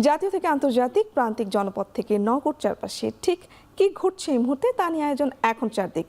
জাতীয় থেকে আন্তর্জাতিক, প্রান্তিক, জনপদ থেকে নগর চারপাশে ঠিক কি ঘটছে এই মুহূর্তে তা নিয়ে আয়োজন এখন চারদিক।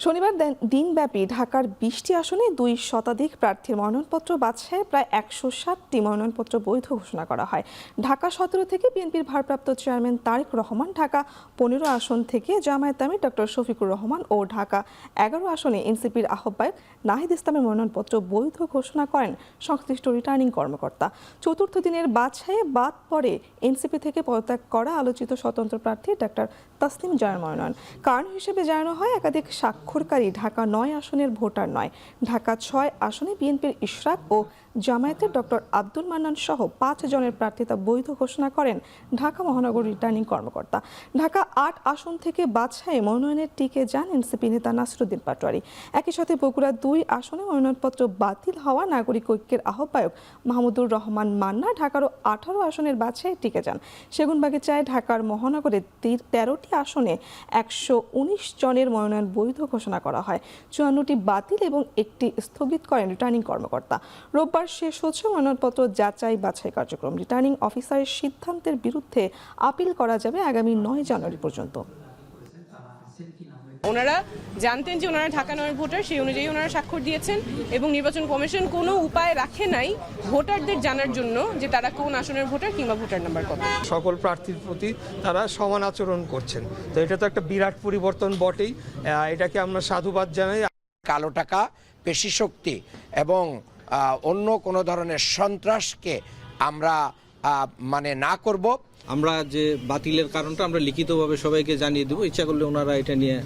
শনিবার দিনব্যাপী ঢাকার ২০টি আসনে ২ শতাধিক প্রার্থীর মনোনয়নপত্র বাছাইয়ে প্রায় ১৬০টি মনোনয়নপত্র বৈধ ঘোষণা করা হয়। ঢাকা ১৭ থেকে বিএনপির ভারপ্রাপ্ত চেয়ারম্যান তারেক রহমান, ঢাকা ১৫ আসন থেকে জামায়াত আমির ডক্টর শফিকুর রহমান ও ঢাকা ১১ আসনে এনসিপির আহ্বায়ক নাহিদ ইসলামের মনোনয়নপত্র বৈধ ঘোষণা করেন সংশ্লিষ্ট রিটার্নিং কর্মকর্তা। চতুর্থ দিনের বাছাইয়ে বাদ পড়ে এনসিপি থেকে পদত্যাগ করা আলোচিত স্বতন্ত্র প্রার্থী ডক্টর তাসনিম জানার মনোনয়ন। কারণ হিসেবে জানানো হয় একাধিক স্বাক্ষরকারী ঢাকা ৯ আসনের ভোটার নয়। ঢাকা ৬ আসনে বিএনপির ইশরাক ও জামায়াতের ডক্টর আব্দুল মান্নান সহ ৫ জনের প্রার্থিতা বৈধ ঘোষণা করেন ঢাকা মহানগর রিটার্নিং কর্মকর্তা। ঢাকা ৮ আসন থেকে বাছাইয়ে মনোনয়নের টিকে যান এনসিপি নেতা নাসিরুদ্দিন পাটোয়ারি। একই সাথে বগুড়া ২ আসনে মনোনয়নপত্র বাতিল হওয়া নাগরিক ঐক্যের আহ্বায়ক মাহমুদুর রহমান মান্না ঢাকারও ১৮ আসনের বাছাইয়ে টিকে যান। সেগুনবাগিচায় ঢাকার মহানগরের ১৩টি আসনে ১১৯ জনের মনোনয়ন বৈধ ঘোষণা করা হয়। ৫৪টি বাতিল এবং একটি স্থগিত করেন রিটার্নিং কর্মকর্তা। রোববার শেষ হচ্ছে মনোনয়নপত্র যাচাই বাছাই কার্যক্রম। রিটার্নিং অফিসারের সিদ্ধান্তের বিরুদ্ধে আপিল করা যাবে আগামী ৯ জানুয়ারি পর্যন্ত। ওনারা জানতেন যে ওনারা ঢাকা ৯ ভোটার, সেই অনুযায়ী ওনারা স্বাক্ষর দিয়েছেন এবং নির্বাচন কমিশন কোনো উপায় রাখে নাই ভোটারদের জানার জন্য যে তারা কোন আসনের ভোটার কিংবা ভোটার নাম্বার কত। সকল প্রার্থীর প্রতি তারা সমান আচরণ করছেন, তো এটা তো একটা বিরাট পরিবর্তন বটেই। এটাকে আমরা সাধুবাদ জানাই। কালো টাকা, পেশি শক্তি এবং অন্য কোনো ধরনের সন্ত্রাসকে আমরা না করব। আমরা যে বাতিলের কারণটা আমরা লিখিতভাবে সবাইকে জানিয়ে দেবো। ইচ্ছা করলে ওনারা এটা নিয়ে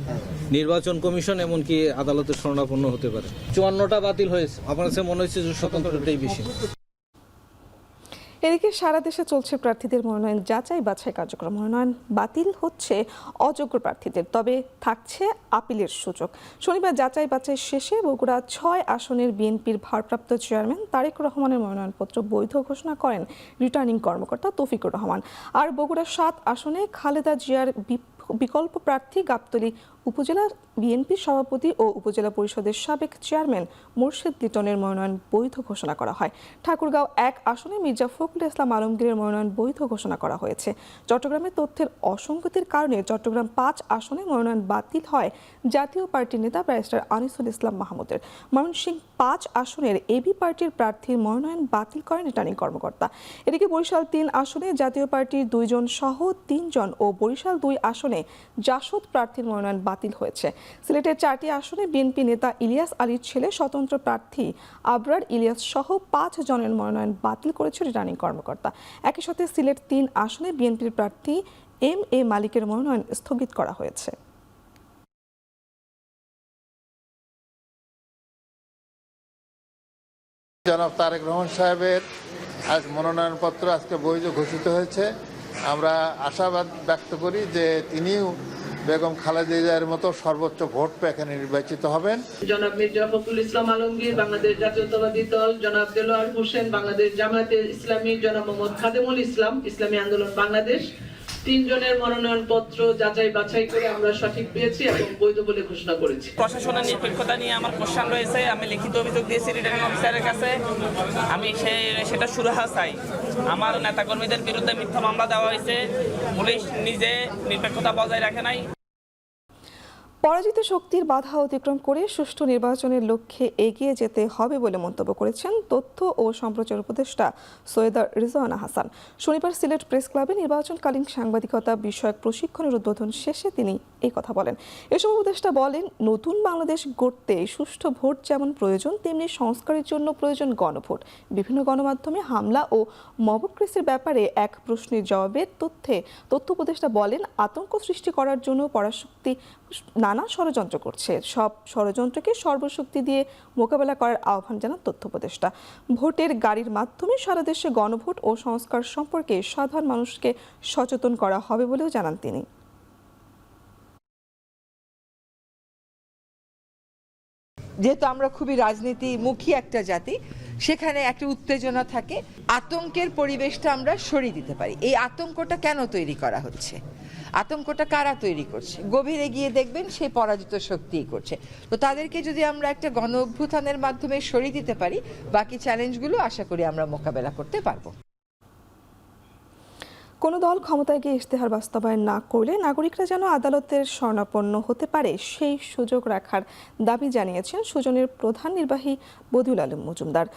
নির্বাচন কমিশন এমনকি আদালতের শরণাপন্ন হতে পারে। ৫৪টা বাতিল হয়েছে, আমার কাছে মনে হচ্ছে যে স্বতন্ত্রটাই বেশি। এদিকে সারা দেশে চলছে প্রার্থীদের মনোনয়ন যাচাই বাছাই কার্যক্রম। মনোনয়ন বাতিল হচ্ছে অযোগ্য প্রার্থীদের, তবে থাকছে আপিলের সুযোগ। শনিবার যাচাই বাছাই শেষে বগুড়া ৬ আসনের বিএনপির ভারপ্রাপ্ত চেয়ারম্যান তারেক রহমানের মনোনয়নপত্র বৈধ ঘোষণা করেন রিটার্নিং কর্মকর্তা তৌফিকুর রহমান। আর বগুড়া ৭ আসনে খালেদা জিয়ার বিকল্প প্রার্থী গাবতলী উপজেলা বিএনপির সভাপতি ও উপজেলা পরিষদের সাবেক চেয়ারম্যান মোর্শেদ লিটনের মনোনয়ন বৈধ ঘোষণা করা হয়। ঠাকুরগাঁও ১ আসনে মির্জা ফখরুল ইসলাম আলমগীরের মনোনয়ন বৈধ ঘোষণা করা হয়েছে। চট্টগ্রামে তথ্যের অসঙ্গতির কারণে চট্টগ্রাম ৫ আসনে মনোনয়ন বাতিল হয় জাতীয় পার্টির নেতা ব্যারিস্টার আনিসুল ইসলাম মাহমুদের। ময়মনসিংহ ৫ আসনের এবি পার্টির প্রার্থীর মনোনয়ন বাতিল করেন রিটার্নিং কর্মকর্তা। এদিকে বরিশাল ৩ আসনে জাতীয় পার্টির ২ জন সহ ৩ জন ও বরিশাল ২ আসনে জাসদ প্রার্থীর মনোনয়ন বাতিল হয়েছে। সিলেটের ৪টি আসনে বিএনপি নেতা ইলিয়াস আলীর ছেলে স্বতন্ত্র প্রার্থী আবরার ইলিয়াস সহ ৫ জনের মনোনয়ন বাতিল করেছে রিটার্নিং কর্মকর্তা। একই সাথে সিলেট ৩ আসনে বিএনপির প্রার্থী এম.এ. মালিকের মনোনয়ন স্থগিত করা হয়েছে। জনাব তারেক রহমান সাহেবের আজ মনোনয়নপত্র আজকে বৈধ ঘোষিত হয়েছে। আমরা আশাবাদ ব্যক্ত করি যে তিনিও বেগম খালেদা জিয়ার মতো সর্বোচ্চ ভোট পেয়ে এখানে নির্বাচিত হবেন। জনাব মির্জা ফখরুল ইসলাম আলমগীর বাংলাদেশ জাতীয়তাবাদী দল, জনাব দেলোয়ার হোসেন বাংলাদেশ জামায়াতে ইসলামী, জনাব মোহাম্মদ খাদেমুল ইসলাম ইসলামী আন্দোলন বাংলাদেশ, ৩ জনের মনোনয়নপত্র যাচাই বাছাই করে আমরা সঠিক পেয়েছি এবং বৈধ বলে ঘোষণা করেছি। প্রশাসনের নিরপেক্ষতা নিয়ে আমার কোশ্চেন রয়েছে। আমি লিখিত অভিযোগ দিয়েছি রিটার্নিং অফিসারের কাছে। আমি সেটা সুরাহা চাই। আমার নেতাকর্মীদের বিরুদ্ধে মিথ্যা মামলা দেওয়া হয়েছে। পুলিশ নিজে নিরপেক্ষতা বজায় রাখে নাই। পরাজিত শক্তির বাধা অতিক্রম করে সুষ্ঠু নির্বাচনের লক্ষ্যে এগিয়ে যেতে হবে বলে মন্তব্য করেছেন তথ্য ও সম্প্রচার উপদেষ্টা সৈয়দা রিজওয়ানা হাসান। শনিবার সিলেট প্রেস ক্লাবে নির্বাচনকালীন সাংবাদিকতা বিষয়ক প্রশিক্ষণের উদ্বোধন শেষে তিনি এই কথা বলেন। এ সময় উপদেষ্টা বলেন, নতুন বাংলাদেশ গড়তে সুষ্ঠু ভোট যেমন প্রয়োজন, তেমনি সংস্কারের জন্য প্রয়োজন গণভোট। বিভিন্ন গণমাধ্যমে হামলা ও মবক্রেসির ব্যাপারে এক প্রশ্নের জবাবে তথ্য উপদেষ্টা বলেন, আতঙ্ক সৃষ্টি করার জন্য পরাশক্তি নানা ষড়যন্ত্র করছে। সব ষড়যন্ত্রকে সর্বশক্তি দিয়ে মোকাবেলা করার আহ্বান জানান তথ্য উপদেষ্টা। ভোটের গাড়ির মাধ্যমে সারা দেশে গণভোট ও সংস্কার সম্পর্কে সাধারণ মানুষকে সচেতন করা হবে বলেও জানান তিনি। যেহেতু আমরা খুবই রাজনীতিমুখী একটা জাতি, সেখানে একটা উত্তেজনা থাকে, আতঙ্কের পরিবেশটা আমরা সরিয়ে দিতে পারি। এই আতঙ্কটা কেন তৈরি করা হচ্ছে? আতঙ্কটা কারা তৈরি করছে? গভীরে গিয়ে দেখবেন সেই পরাজিত শক্তিই করছে। তো তাদেরকে যদি আমরা একটা গণ অভ্যুত্থানের মাধ্যমে সরিয়ে দিতে পারি, বাকি চ্যালেঞ্জগুলো আশা করি আমরা মোকাবেলা করতে পারবো। কোনো দল ক্ষমতায় গিয়ে ইশতেহার বাস্তবায়ন না করলে নাগরিকরা যেন আদালতের শরণাপন্ন হতে পারে সেই সুযোগ রাখার দাবি জানিয়েছেন সুজনের প্রধান নির্বাহী বদিউল আলম মজুমদার।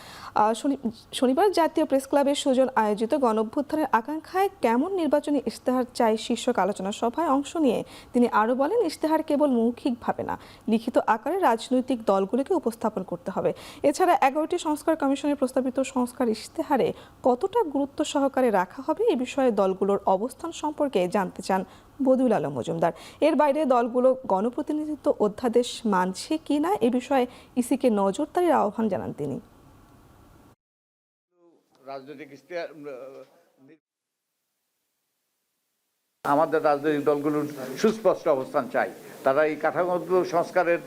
শনিবার জাতীয় প্রেস ক্লাবে সুজন আয়োজিত গণঅভ্যুত্থানের আকাঙ্ক্ষায় কেমন নির্বাচনী ইশতেহার চাই শীর্ষক আলোচনা সভায় অংশ নিয়ে তিনি আরও বলেন, ইশতেহার কেবল মৌখিকভাবে না, লিখিত আকারে রাজনৈতিক দলগুলোকে উপস্থাপন করতে হবে। এছাড়া 11টি সংস্কার কমিশনের প্রস্তাবিত সংস্কার ইশতেহারে কতটা গুরুত্ব সহকারে রাখা হবে এ বিষয়ে দলগুলোর অবস্থান সম্পর্কে জানতে চান বদিউল আলম মজুমদার। এর বাইরে দলগুলো গণপ্রতিনিধিত্ব অধ্যাদেশ মানছে কিনা এ বিষয়ে ইসিকে নজরদারির আহ্বান জানান তিনি। আমাদের রাজনৈতিক দলগুলোর সুস্পষ্ট অবস্থান চাই। তারা এই কাঠামোগত সংস্কারের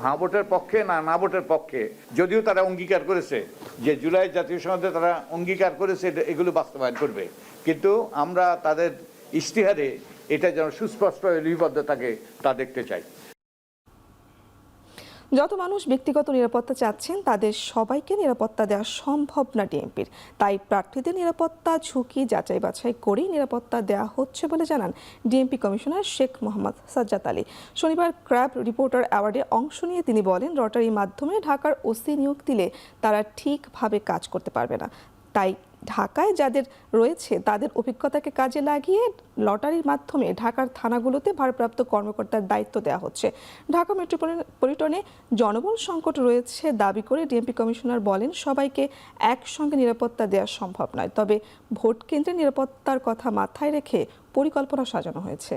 হ্যাঁ ভোটের পক্ষে না ভোটের পক্ষে, যদিও তারা অঙ্গীকার করেছে যে জুলাই জাতীয় সংসদে তারা অঙ্গীকার করেছে এগুলো বাস্তবায়ন করবে, কিন্তু আমরা তাদের ইশতেহারে এটা যেন সুস্পষ্ট লিপিবদ্ধ থাকে তা দেখতে চাই। যত মানুষ ব্যক্তিগত নিরাপত্তা চাচ্ছেন তাদের সবাইকে নিরাপত্তা দেওয়া সম্ভব না ডিএমপির, তাই প্রার্থীদের নিরাপত্তা ঝুঁকি যাচাই বাছাই করেই নিরাপত্তা দেওয়া হচ্ছে বলে জানান ডিএমপি কমিশনার শেখ মোহাম্মদ সাজ্জাদ আলী। শনিবার ক্র্যাব রিপোর্টার অ্যাওয়ার্ডে অংশ নিয়ে তিনি বলেন, লটারির মাধ্যমে ঢাকার ওসি নিয়োগ দিলে তারা ঠিকভাবে কাজ করতে পারবে না, তাই ঢাকায় যাদের রয়েছে তাদের অভিজ্ঞতাকে কাজে লাগিয়ে লটারির মাধ্যমে ঢাকার থানাগুলোতে ভারপ্রাপ্ত কর্মকর্তার দায়িত্ব দেওয়া হচ্ছে। ঢাকা মেট্রোপলিটনে জনবল সংকট রয়েছে দাবি করে ডিএমপি কমিশনার বলেন, সবাইকে একসঙ্গে নিরাপত্তা দেওয়া সম্ভব নয়, তবে ভোট কেন্দ্রের নিরাপত্তার কথা মাথায় রেখে পরিকল্পনা সাজানো হয়েছে।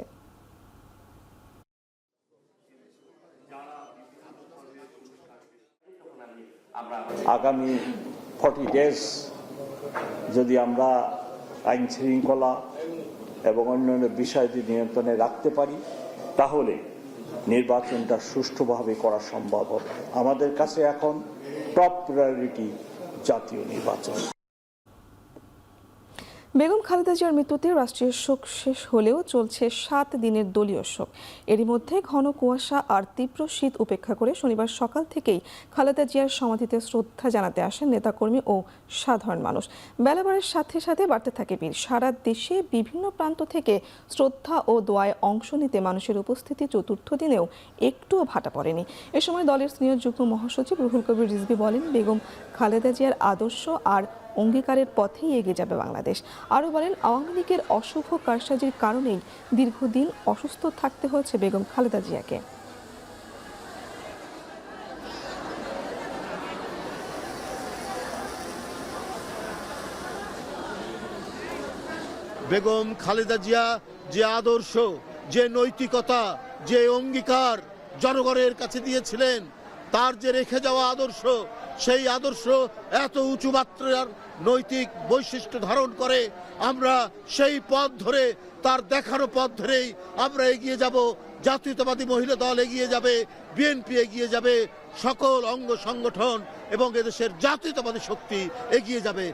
আগামী 40 ডেজ যদি আমরা আইন শৃঙ্খলা এবং অন্যান্য বিষয়টি নিয়ন্ত্রণে রাখতে পারি, তাহলে নির্বাচনটা সুষ্ঠুভাবে করা সম্ভব হবে। আমাদের কাছে এখন টপ প্রায়োরিটি জাতীয় নির্বাচন। বেগম খালেদা জিয়ার মৃত্যুতে রাষ্ট্রীয় শোক শেষ হলেও চলছে 7 দিনের দলীয় শোক। এরই মধ্যে ঘন কুয়াশা আর তীব্র শীত উপেক্ষা করে শনিবার সকাল থেকেই খালেদা জিয়ার সমাধিতে শ্রদ্ধা জানাতে আসেন নেতাকর্মী ও সাধারণ মানুষ। বেলা বাড়ার সাথে সাথে বাড়তে থাকে ভিড়। সারা দেশে বিভিন্ন প্রান্ত থেকে শ্রদ্ধা ও দোয়ায় অংশ নিতে মানুষের উপস্থিতি চতুর্থ দিনেও একটুও ভাটা পড়েনি। এ সময় দলের সিনিয়র যুগ্ম মহাসচিব রুহুল কবির রিজভী বলেন, বেগম খালেদা জিয়ার আদর্শ আর অঙ্গীকারের পথেই এগিয়ে যাবে বাংলাদেশ। আরও বলেন, আওয়ামী লীগের অশুভ কারসাজির কারণেই দীর্ঘদিন অসুস্থ থাকতে হয়েছে বেগম খালেদা জিয়াকে। বেগম খালেদা জিয়া যে আদর্শ, যে নৈতিকতা, যে অঙ্গীকার জনগণের কাছে দিয়েছিলেন, তার যে রেখে যাওয়া আদর্শ, সেই আদর্শ এত উঁচু মাত্রার নৈতিক বৈশিষ্ট্য ধারণ করে। আমরা সেই পথ ধরে, তার দেখানো পথ ধরেই আমরা এগিয়ে যাব। জাতীয়তাবাদী মহিলা দল এগিয়ে যাবে, বিএনপি এগিয়ে যাবে, সকল অঙ্গ সংগঠন এবং এদেশের জাতীয়তাবাদী শক্তি এগিয়ে যাবে।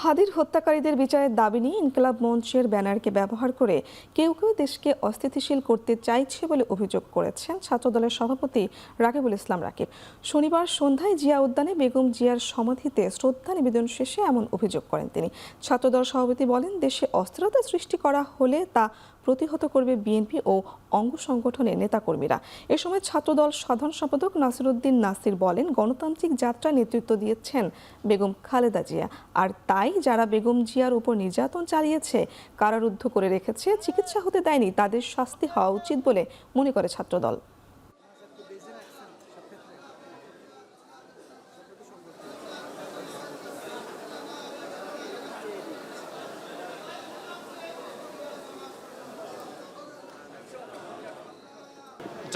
হাদির হত্যাকারীদের বিচারের দাবি নিয়ে ইনকিলাব মঞ্চের ব্যানারকে ব্যবহার করে কেউ কেউ দেশকে অস্থিতিশীল করতে চাইছে বলে অভিযোগ করেছেন ছাত্রদলের সভাপতি রাকিবুল ইসলাম রাকিব। শনিবার সন্ধ্যায় জিয়া উদ্যানে বেগম জিয়ার সমাধিতে শ্রদ্ধা নিবেদন শেষে এমন অভিযোগ করেন তিনি। ছাত্রদল সভাপতি বলেন, দেশে অস্থিরতা সৃষ্টি করা হলে তা প্রতিহত করবে বিএনপি ও অঙ্গ সংগঠনের নেতাকর্মীরা। এ সময় ছাত্রদল সাধারণ সম্পাদক নাসিরউদ্দিন নাসির বলেন, গণতান্ত্রিক যাত্রা নেতৃত্ব দিয়েছেন বেগম খালেদা জিয়া, আর তাই যারা বেগম জিয়ার উপর নির্যাতন চালিয়েছে, কারারুদ্ধ করে রেখেছে, চিকিৎসা হতে দেয়নি, তাদের শাস্তি হওয়া উচিত বলে মনে করে ছাত্রদল।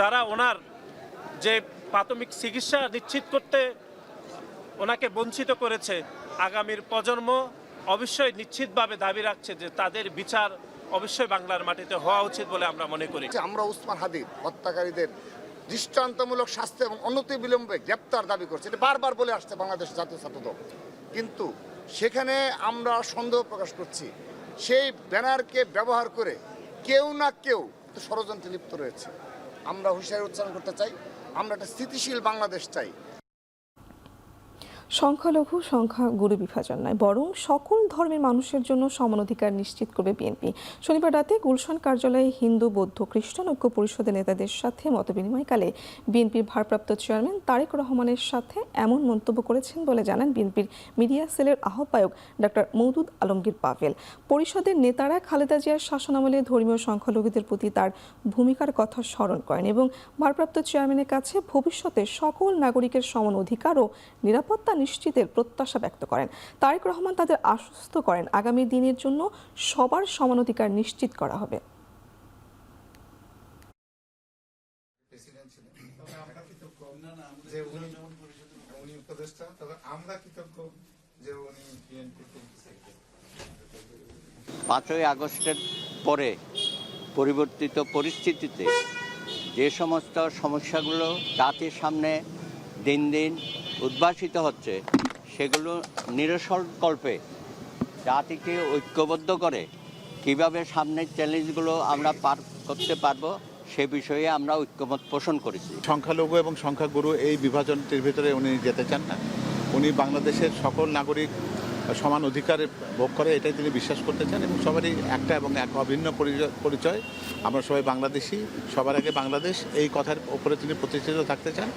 যারা ওনার যে প্রাথমিক চিকিৎসা নিশ্চিত করতে ওনাকে বঞ্চিত করেছে, আগামীর প্রজন্ম অবশ্যই নিশ্চিতভাবে দাবি রাখছে যে তাদের বিচার অবশ্যই বাংলার মাটিতে হওয়া উচিত বলে আমরা মনে করি। আমরা ওসমান হাদির হত্যাকারীদের দৃষ্টান্তমূলক শাস্তি এবং অনতিবিলম্বে গ্রেপ্তার দাবি করছি। এটা বারবার বলে আসছে বাংলাদেশ জাতীয় ছাত্রদল, কিন্তু সেখানে আমরা সন্দেহ প্রকাশ করছি সেই ব্যানারকে ব্যবহার করে কেউ না কেউ ষড়যন্ত্রে লিপ্ত রয়েছে। আমরা হুঁশিয়ারি উচ্চারণ করতে চাই, আমরা একটা স্থিতিশীল বাংলাদেশ চাই। সংখ্যালঘু সংখ্যাগুরু বিভাজন নয়, বরং সকল ধর্মের মানুষের জন্য সমান অধিকার নিশ্চিত করবে বিএনপি। শনিবার রাতে গুলশান কার্যালয়ে হিন্দু, বৌদ্ধ, খ্রিস্টান ঐক্য পরিষদের নেতাদের সাথে মতবিনিময়কালে বিএনপির ভারপ্রাপ্ত চেয়ারম্যান তারেক রহমানের সাথে এমন মন্তব্য করেছেন বলে জানান বিএনপির মিডিয়া সেলের আহ্বায়ক ডক্টর মওদুদ আলমগীর পাভেল। পরিষদের নেতারা খালেদা জিয়ার শাসনামলে ধর্মীয় সংখ্যালঘুদের প্রতি তার ভূমিকার কথা স্মরণ করেন এবং ভারপ্রাপ্ত চেয়ারম্যানের কাছে ভবিষ্যতে সকল নাগরিকের সমান অধিকার ও নিরাপত্তা নিশ্চিতের প্রত্যাশা ব্যক্ত করেন। তারেক রহমান তাদের আশ্বস্ত করেন আগামী দিনের জন্য সবার সমান অধিকার নিশ্চিত করা হবে। পাঁচই আগস্টের পরে পরিবর্তিত পরিস্থিতিতে যে সমস্ত সমস্যাগুলো জাতির সামনে দিন দিন উদ্ভাসিত হচ্ছে, সেগুলো নিরসনকল্পে জাতিকে ঐক্যবদ্ধ করে কিভাবে সামনের চ্যালেঞ্জগুলো আমরা পার করতে পারবো সে বিষয়ে আমরা ঐক্যমত পোষণ করেছি। সংখ্যালঘু এবং সংখ্যাগুরু এই বিভাজনটির ভিতরে উনি যেতে চান না। উনি বাংলাদেশের সকল নাগরিক সমান অধিকার ভোগ করে, এটাই তিনি বিশ্বাস করতে চান এবং সবারই একটা এবং এক অভিন্ন পরিচয়। আমরা সবাই বাংলাদেশি, সবার আগে বাংলাদেশ, এই কথার উপরে তিনি প্রতিষ্ঠিত থাকতে চান।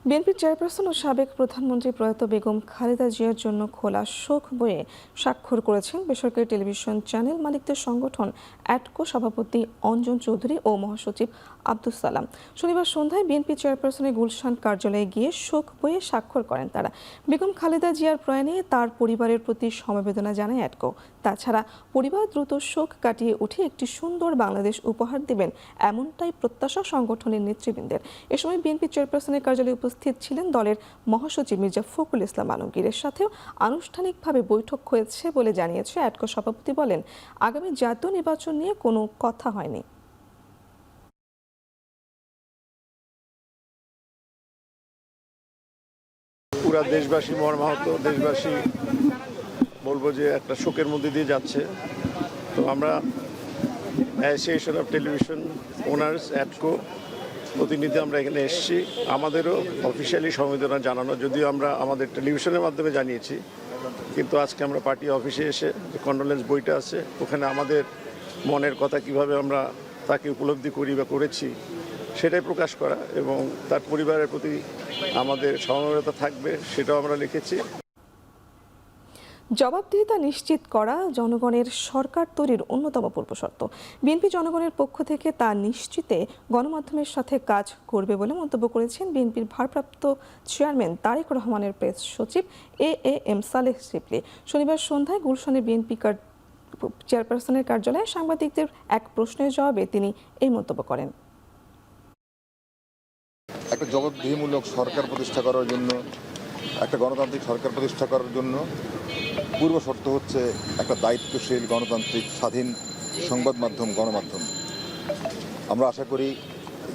বিএনপির চেয়ারপারসন ও সাবেক প্রধানমন্ত্রী প্রয়াত বেগম খালেদা জিয়ার জন্য খোলা শোক বইয়ে স্বাক্ষর করেছেন বেসরকারি টেলিভিশন চ্যানেল মালিকদের সংগঠন অ্যাটকো সভাপতি অঞ্জন চৌধুরী ও মহাসচিব আব্দুস সালাম। শনিবার সন্ধ্যায় বিএনপি চেয়ারপারসনের গুলশান কার্যালয়ে গিয়ে শোক বইয়ে স্বাক্ষর করেন তারা। বেগম খালেদা জিয়ার প্রয়াণে তার পরিবারের প্রতি সমবেদনা জানায় অ্যাটকো। তাছাড়া পরিবার দ্রুত শোক কাটিয়ে উঠে একটি সুন্দর বাংলাদেশ উপহার দেবেন, এমনটাই প্রত্যাশা সংগঠনের নেতৃবৃন্দের। এ সময় বিএনপি চেয়ারপারসনের কার্যালয়ে উপস্থিত ছিলেন দলের মহাসচিব মির্জা ফখরুল ইসলাম আলমগীরের সাথেও আনুষ্ঠানিকভাবে বৈঠক হয়েছে বলে জানিয়েছে অ্যাটকো সভাপতি। বলেন, আগামী জাতীয় নির্বাচন নিয়ে কোনো কথা হয়নি। পুরা দেশবাসী, মর্মাহত দেশবাসী বলবো যে একটা শোকের মধ্যে দিয়ে যাচ্ছে। তো আমরা অ্যাসোসিয়েশন অফ টেলিভিশন ওনার্স অ্যাটকো প্রতিনিধি আমরা এখানে এসেছি, আমাদেরও অফিসিয়ালি সমবেদনা জানানো, যদিও আমরা আমাদের টেলিভিশনের মাধ্যমে জানিয়েছি, কিন্তু আজকে আমরা পার্টি অফিসে এসে যে কন্ডোলেন্স বইটা আছে ওখানে আমাদের মনের কথা কিভাবে আমরা তাকে উপলব্ধি করি বা করেছি সেটাই প্রকাশ করা এবং তার পরিবারের প্রতি আমাদের সমবেদনা থাকবে সেটাও আমরা লিখেছি। জবাবদিহিতা নিশ্চিত করা জনগণের সরকার তৈরির অন্যতম পূর্বশর্ত। বিএনপি জনগণের পক্ষ থেকে তা নিশ্চিতে গণমাধ্যমের সাথে কাজ করবে বলে মন্তব্য করেছেন বিএনপির ভারপ্রাপ্ত চেয়ারম্যান তারেক রহমানের প্রেস সচিব এএম সালেহ শিবলি। শনিবার সন্ধ্যায় গুলশানের বিএনপি চেয়ারপারসনের কার্যালয়ে সাংবাদিকদের এক প্রশ্নের জবাবে তিনি এই মন্তব্য করেন। একটা জবাবদিহিমূলক সরকার প্রতিষ্ঠা করার জন্য, একটা গণতান্ত্রিক সরকার প্রতিষ্ঠা করার জন্য পূর্ব শর্ত হচ্ছে একটা দায়িত্বশীল গণতান্ত্রিক স্বাধীন সংবাদ মাধ্যম, গণমাধ্যম। আমরা আশা করি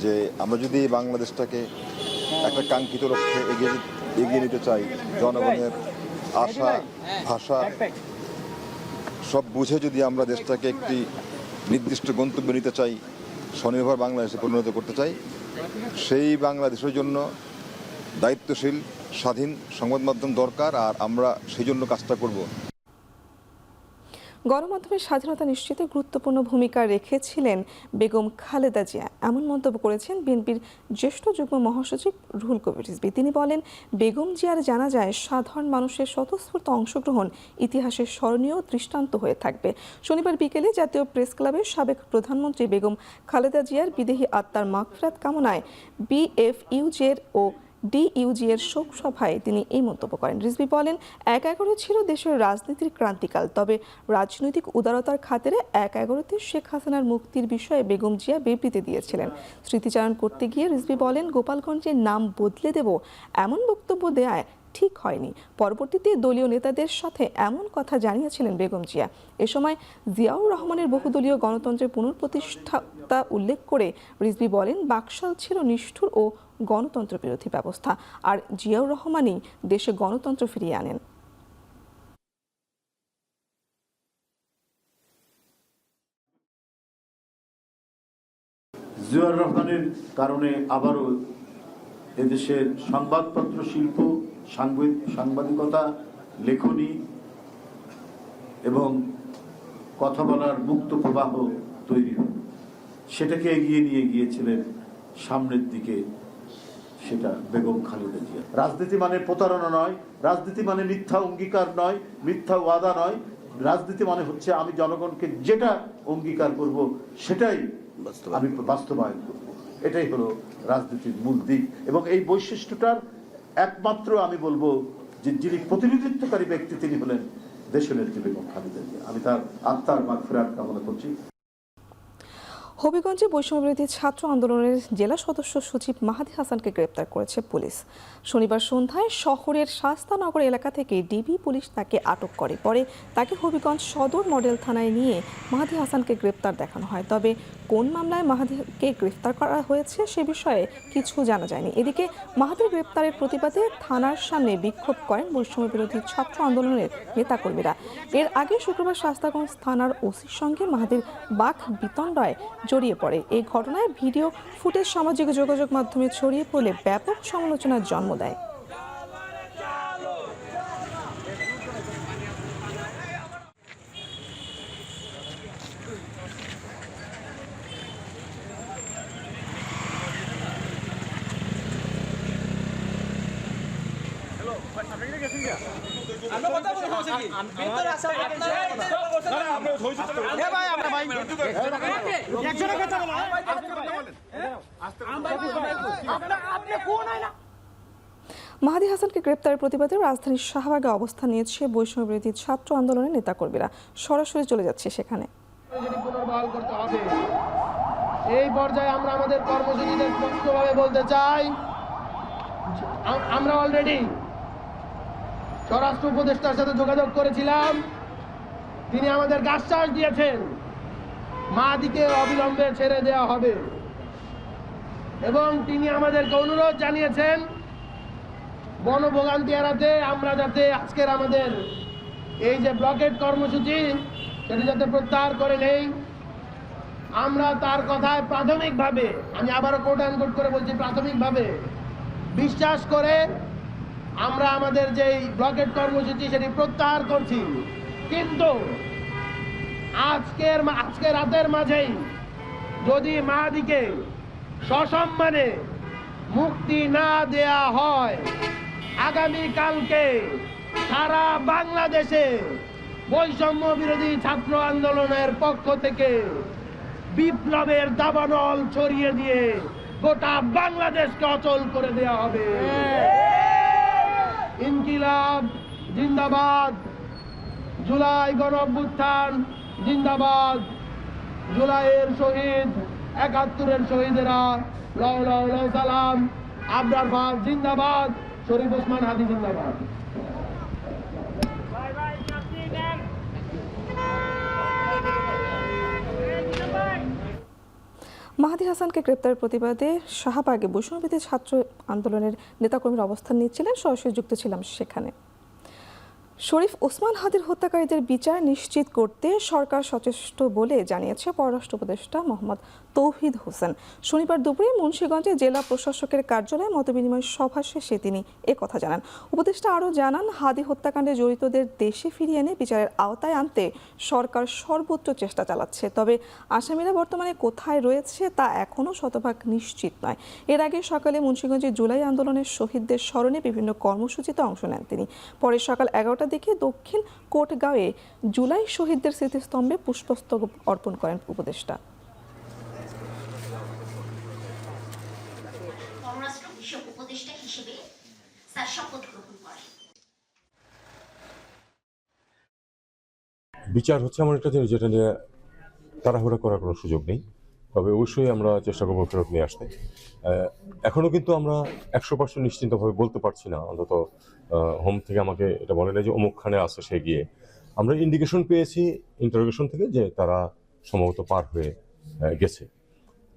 যে আমরা যদি বাংলাদেশটাকে একটা কাঙ্ক্ষিত লক্ষ্যে এগিয়ে নিতে চাই, জনগণের আশা ভাষা সব বুঝে যদি আমরা দেশটাকে একটি নির্দিষ্ট গন্তব্যে নিতে চাই, স্বনির্ভর বাংলাদেশে পরিণত করতে চাই, সেই বাংলাদেশের জন্য দায়িত্বশীল স্বাধীন সংবাদ মাধ্যম দরকার, আর আমরা সেই জন্য কাজটা করব। গণমাধ্যমের স্বাধীনতা নিশ্চিতে গুরুত্বপূর্ণ ভূমিকা রেখেছিলেন বেগম খালেদা জিয়া, এমন মন্তব্য করেছেন বিএনপির জ্যেষ্ঠ যুগ্ম মহাসচিব রুহুল কবির রিজভী। তিনি বলেন, বেগম জিয়ার জানাজায় সাধারণ মানুষের স্বতঃস্ফূর্ত অংশগ্রহণ ইতিহাসের স্মরণীয় দৃষ্টান্ত হয়ে থাকবে। শনিবার বিকেলে জাতীয় প্রেস ক্লাবের সাবেক প্রধানমন্ত্রী বেগম খালেদা জিয়ার বিদেহী আত্মার মাগফিরাত কামনায় বিএফইউজের ও ডিইউজি এর শোক সভায় তিনি এই মন্তব্য করেন। রিজভী বলেন, ১/১১ ছিল দেশের রাজনীতির ক্রান্তিকাল, তবে রাজনৈতিক উদারতার খাতিরে ১/১১-তে শেখ হাসিনার মুক্তির বিষয়ে বেগম জিয়া বিবৃতি দিয়েছিলেন। স্মৃতিচারণ করতে গিয়ে রিজভী বলেন, গোপালগঞ্জের নাম বদলে দেব এমন বক্তব্য দেয়ায় ঠিক হয়নি। পরবর্তীতে দলীয় নেতাদের সাথে এমন কথা জানিয়েছিলেন বেগম জিয়া। এ সময় জিয়াউর রহমানের বহুদলীয় গণতন্ত্রের পুনঃপ্রতিষ্ঠাতা উল্লেখ করে রিজভী বলেন, বাকশাল ছিল নিষ্ঠুর ও গণতন্ত্র বিরোধী ব্যবস্থা, আর জিয়াউর রহমানই দেশে গণতন্ত্র ফিরিয়ে আনেন। জিয়াউর রহমানের কারণে আবারও এদেশের সংবাদপত্র শিল্প, সাংবাদিকতা, লেখনী এবং কথা বলার মুক্ত প্রবাহ তৈরি হয়। সেটাকে এগিয়ে নিয়ে গিয়েছিলেন সামনের দিকে, সেটা বেগম খালেদা জিয়া। রাজনীতি মানে প্রতারণা নয়, রাজনীতি মানে মিথ্যা অঙ্গীকার নয়, মিথ্যা ওয়াদা নয়। রাজনীতি মানে হচ্ছে আমি জনগণকে যেটা অঙ্গীকার করব সেটাই আমি বাস্তবায়ন করব। এটাই হলো রাজনীতির মূল দিক। এবং এই বৈশিষ্ট্যটার একমাত্র আমি বলবো যে যিনি প্রতিনিধিত্বকারী ব্যক্তি তিনি হলেন দেশনেত্রী বেগম খালেদা জিয়া। আমি তার আত্মার মাগফিরাত কামনা করছি। হবিগঞ্জে বৈষম্যবিরোধী ছাত্র আন্দোলনের জেলা সদস্য সচিব মাহাদি হাসানকে গ্রেপ্তার করেছে পুলিশ। শনিবার সন্ধ্যায় শহরের শাস্তানগর এলাকা থেকে ডিবি পুলিশ তাকে আটক করে। পরে তাকে হবিগঞ্জ সদর মডেল থানায় নিয়ে মাহাদি হাসানকে গ্রেপ্তার দেখানো হয়। তবে কোন মামলায় মাহাদিকে গ্রেপ্তার করা হয়েছে সে বিষয়ে কিছু জানা যায়নি। এদিকে মাহাদির গ্রেপ্তারের প্রতিবাদে থানার সামনে বিক্ষোভ করেন বৈষম্যবিরোধী ছাত্র আন্দোলনের নেতাকর্মীরা। এর আগে শুক্রবার শাস্তাগঞ্জ থানার ওসির সঙ্গে মাহাদির বাক বিতণ্ডায় জড়িয়ে পড়ে। এই ঘটনায় ভিডিও ফুটেজ সামাজিক যোগাযোগ মাধ্যমে ছড়িয়ে পড়লে ব্যাপক সমালোচনার জন্ম দেয়। মাহাদি হাসানকে গ্রেপ্তারের প্রতিবাদে রাজধানীর শাহবাগে অবস্থান নিয়েছে বৈষম্যবিরোধী ছাত্র আন্দোলনের নেতাকর্মীরা। সরাসরি চলে যাচ্ছে সেখানে। এই পর্যায়ে আমরা আমাদের কর্মসূচিতে স্পষ্টভাবে বলতে চাই, আমরা অলরেডি স্বরাষ্ট্র উপদেষ্টার সাথে যোগাযোগ করেছিলাম। তিনি আমাদের আশ্বাস দিয়েছেন মাহাদিকে অবিলম্বে ছেড়ে দেওয়া হবে এবং তিনি আমাদেরকে অনুরোধ জানিয়েছেন গণভোগান্তি এড়াতে আমরা যাতে আজকের আমাদের এই যে ব্লকেট কর্মসূচি সেটি যাতে প্রত্যাহার করে নেই। আমরা তার কথায় প্রাথমিকভাবে, আমি আবারও কোট অ্যান্ড কোট করে বলছি, প্রাথমিকভাবে বিশ্বাস করে আমরা আমাদের যে ব্লকেট কর্মসূচি সেটি প্রত্যাহার করছি। কিন্তু আজকে রাতের মাঝেই যদি মাহাদিকে সসম্মানে মুক্তি না দেয়া হয়, আগামী কালকে সারা বাংলাদেশে বৈষম্য বিরোধী ছাত্র আন্দোলনের পক্ষ থেকে বিপ্লবের দাবানল ছড়িয়ে দিয়ে গোটা বাংলাদেশকে অচল করে দেয়া হবে। ইনকিলাব জিন্দাবাদ, জুলাই গণঅভ্যুত্থান জিন্দাবাদ, জুলাইয়ের শহীদ, ৭১-এর শহীদেরা লাউ লাউ লাউ সালাম, আবরার ফাজ জিন্দাবাদ, শরীফ ওসমান হাদি জিন্দাবাদ। মাহাদি হাসানকে গ্রেপ্তারের প্রতিবাদে শাহবাগে বৈষম্যবিরোধী ছাত্র আন্দোলনের নেতাকর্মীরা অবস্থান নিচ্ছিলেন। সরাসরি যুক্ত ছিলাম সেখানে। শরীফ ওসমান হাদির হত্যাকারীদের বিচার নিশ্চিত করতে সরকার সচেষ্ট বলে জানিয়েছে পররাষ্ট্র উপদেষ্টা মোহাম্মদ তৌহিদ হোসেন। শনিবার দুপুরে মুন্সিগঞ্জে জেলা প্রশাসকের কার্যালয়ে মতবিনিময় সভা শেষে তিনি একথা জানান। উপদেষ্টা আরও জানান, হাদি হত্যাকাণ্ডে জড়িতদের দেশে ফিরিয়ে এনে বিচারের আওতায় আনতে সরকার সর্বোচ্চ চেষ্টা চালাচ্ছে। তবে আসামিরা বর্তমানে কোথায় রয়েছে তা এখনও শতভাগ নিশ্চিত নয়। এর আগে সকালে মুন্সিগঞ্জে জুলাই আন্দোলনের শহীদদের স্মরণে বিভিন্ন কর্মসূচিতে অংশ নেন তিনি। পরে সকাল 11টার দিকে দক্ষিণ কোটগাঁওয়ে জুলাই শহীদদের স্মৃতিস্তম্ভে পুষ্পস্তবক অর্পণ করেন উপদেষ্টা। বিচার হচ্ছে এমন একটা জিনিস যেটা নিয়ে তাড়াহুড়া করার কোনো সুযোগ নেই। তবে অবশ্যই আমরা চেষ্টা করবো ফেরত নিয়ে আসতে। এখনও কিন্তু আমরা 100% নিশ্চিন্তভাবে বলতে পারছি না। অন্তত হোম থেকে আমাকে এটা বলে না যে অমুকখানে আছে সে গিয়ে। আমরা ইন্ডিকেশন পেয়েছি ইন্টারোগেশন থেকে যে তারা সম্ভবত পার হয়ে গেছে।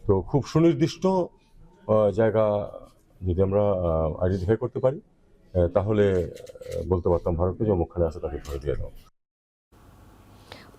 তো খুব সুনির্দিষ্ট জায়গা যদি আমরা আইডেন্টিফাই করতে পারি তাহলে বলতে পারতাম ভারতকে যে অমুকখানে আছে তাকে ধরে দিয়ে দাও।